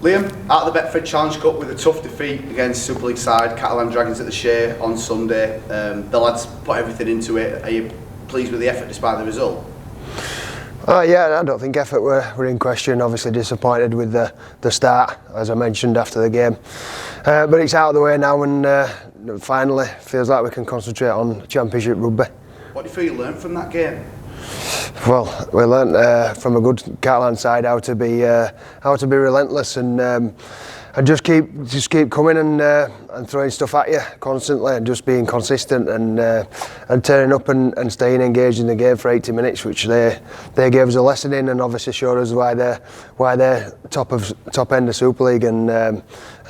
Liam, at the Betfred Challenge Cup with a tough defeat against Super League side Catalan Dragons at the Share on Sunday. The lads put everything into it. Are you pleased with the effort despite the result? Yeah, I don't think effort were in question. Obviously disappointed with the start, as I mentioned after the game. But it's out of the way now, and finally feels like we can concentrate on Championship rugby. What do you feel you learned from that game? Well, we learnt from a good Catalan side how to be relentless and just keep coming and throwing stuff at you constantly, and just being consistent and turning up and staying engaged in the game for 80 minutes, which they gave us a lesson in, and obviously showed us why they're top end of Super League and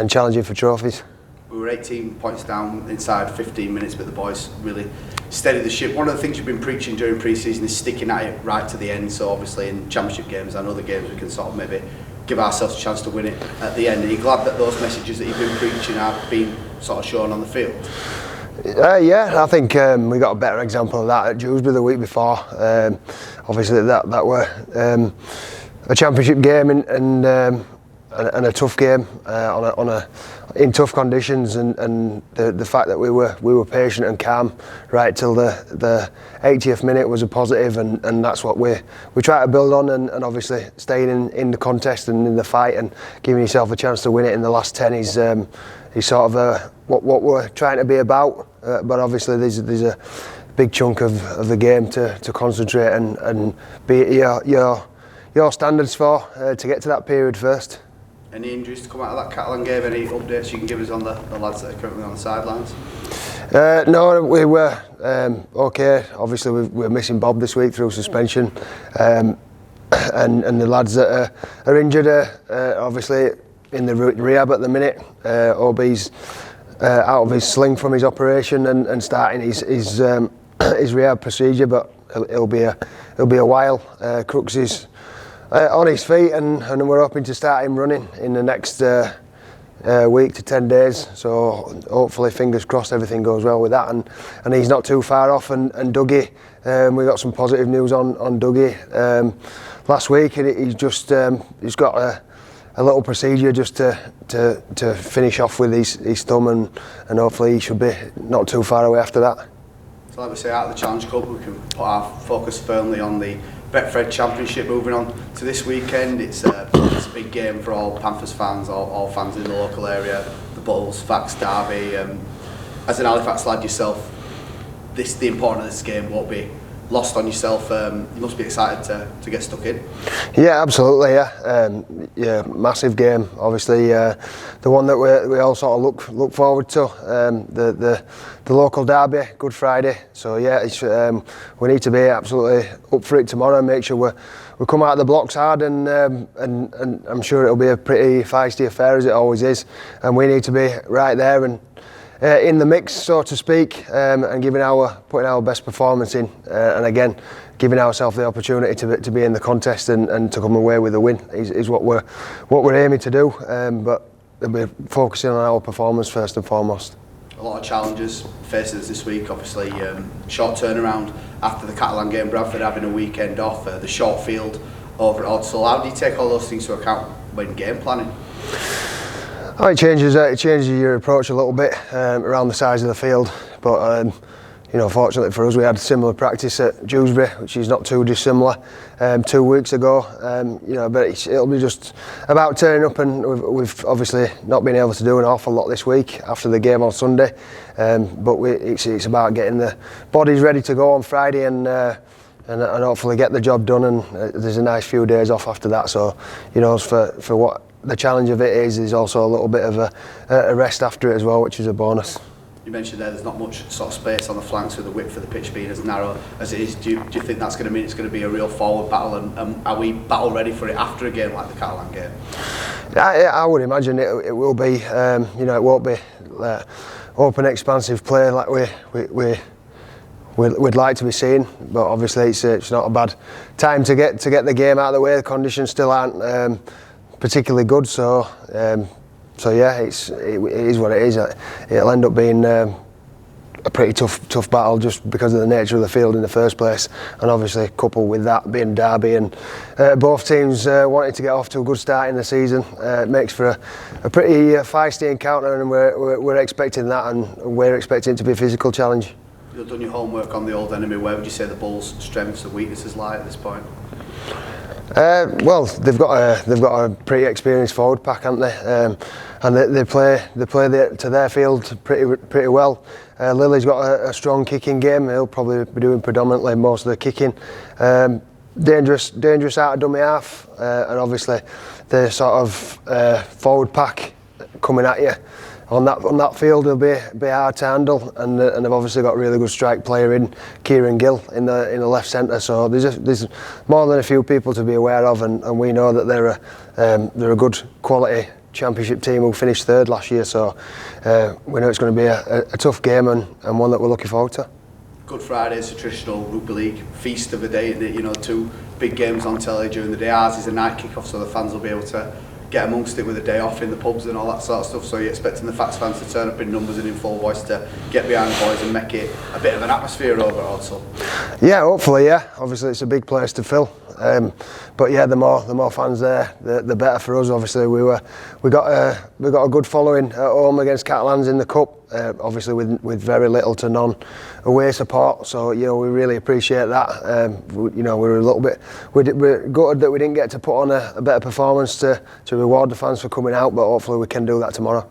challenging for trophies. We were 18 points down inside 15 minutes, but the boys really steadied the ship. One of the things you've been preaching during pre-season is sticking at it right to the end. So obviously in Championship games and other games we can sort of maybe give ourselves a chance to win it at the end. Are you glad that those messages that you've been preaching have been sort of shown on the field? Yeah, I think we got a better example of that at Dewsbury the week before. Obviously that were a Championship game and a tough game in tough conditions, and the fact that we were patient and calm right till the 80th minute was a positive, and that's what we try to build on, and obviously staying in the contest and in the fight and giving yourself a chance to win it in the last 10 is sort of what we're trying to be about. But obviously there's a big chunk of the game to concentrate and be at your standards for to get to that period first. Any injuries to come out of that Catalan game? Any updates you can give us on the lads that are currently on the sidelines? No, we were okay. Obviously we're missing Bob this week through suspension, and the lads that are injured are obviously in the rehab at the minute. OB's out of his sling from his operation and starting his rehab procedure, but it'll be a while. Crooks is on his feet, and we're hoping to start him running in the next week to 10 days. So hopefully, fingers crossed, everything goes well with that, and he's not too far off. And Dougie, we got some positive news on Dougie last week, and he's got a little procedure just to finish off with his thumb, and hopefully he should be not too far away after that. So like we say, out of the Challenge Cup, we can put our focus firmly on the Betfred Championship. Moving on to this weekend, it's a big game for all Panthers fans, all fans in the local area. The Bulls, Fax derby. As an Halifax lad yourself, the importance of this game won't be lost on yourself. You must be excited to get stuck in. Yeah, absolutely. Yeah, massive game. Obviously, the one that we all sort of look forward to. The local derby, Good Friday. So yeah, we need to be absolutely up for it tomorrow and make sure we come out of the blocks hard, and I'm sure it'll be a pretty feisty affair, as it always is. And we need to be right there and in the mix, so to speak, and putting our best performance in, and again giving ourselves the opportunity to be in the contest and to come away with a win is what we're aiming to do. But we're focusing on our performance first and foremost. A lot of challenges facing us this week. Obviously, short turnaround after the Catalan game. Bradford having a weekend off. The short field over at Odsal. How do you take all those things into account when game planning? Oh, it changes your approach a little bit around the size of the field, but fortunately for us, we had similar practice at Dewsbury, which is not too dissimilar 2 weeks ago. But it'll be just about turning up, and we've obviously not been able to do an awful lot this week after the game on Sunday. But it's about getting the bodies ready to go on Friday and hopefully get the job done. And there's a nice few days off after that. So for what the challenge of it is also a little bit of a rest after it as well, which is a bonus. You mentioned there's not much sort of space on the flanks with the width of the pitch being as narrow as it is. Do you think that's going to mean it's going to be a real forward battle, and are we battle ready for it after a game like the Catalan game? I would imagine it will be. It won't be open, expansive play like we'd like to be seeing, but obviously it's not a bad time to get the game out of the way. The conditions still aren't particularly good, so yeah, it is what it is. It'll end up being a pretty tough battle just because of the nature of the field in the first place, and obviously coupled with that being derby and both teams wanting to get off to a good start in the season, it makes for a pretty feisty encounter, and we're expecting that, and we're expecting it to be a physical challenge. You've done your homework on the old enemy. Where would you say the Bulls' strengths and weaknesses lie at this point? Well, they've got a pretty experienced forward pack, haven't they? And they play to their field pretty well. Lily's got a strong kicking game. He'll probably be doing predominantly most of the kicking. Dangerous out of dummy half, and obviously the sort of forward pack coming at you on that field will be hard to handle, and they've obviously got a really good strike player in Kieran Gill in the left centre. So there's more than a few people to be aware of, and we know that they're a good quality championship team who finished third last year. So we know it's going to be a tough game and one that we're looking forward to. Good Friday is a traditional rugby league feast of the day, isn't it? You know, 2 big games on telly during the day. Ours is a night kick-off, so the fans will be able to get amongst it with a day off in the pubs and all that sort of stuff. So you're expecting the Fats fans to turn up in numbers and in full voice to get behind the boys and make it a bit of an atmosphere over at Odsal. Yeah, hopefully, yeah. Obviously, it's a big place to fill. But yeah, the more fans there, the better for us. Obviously, we got a good following at home against Catalans in the cup. Obviously, with very little to none away support. So you know, we really appreciate that. You know, we're a little bit we're gutted that we didn't get to put on a better performance to reward the fans for coming out. But hopefully, we can do that tomorrow.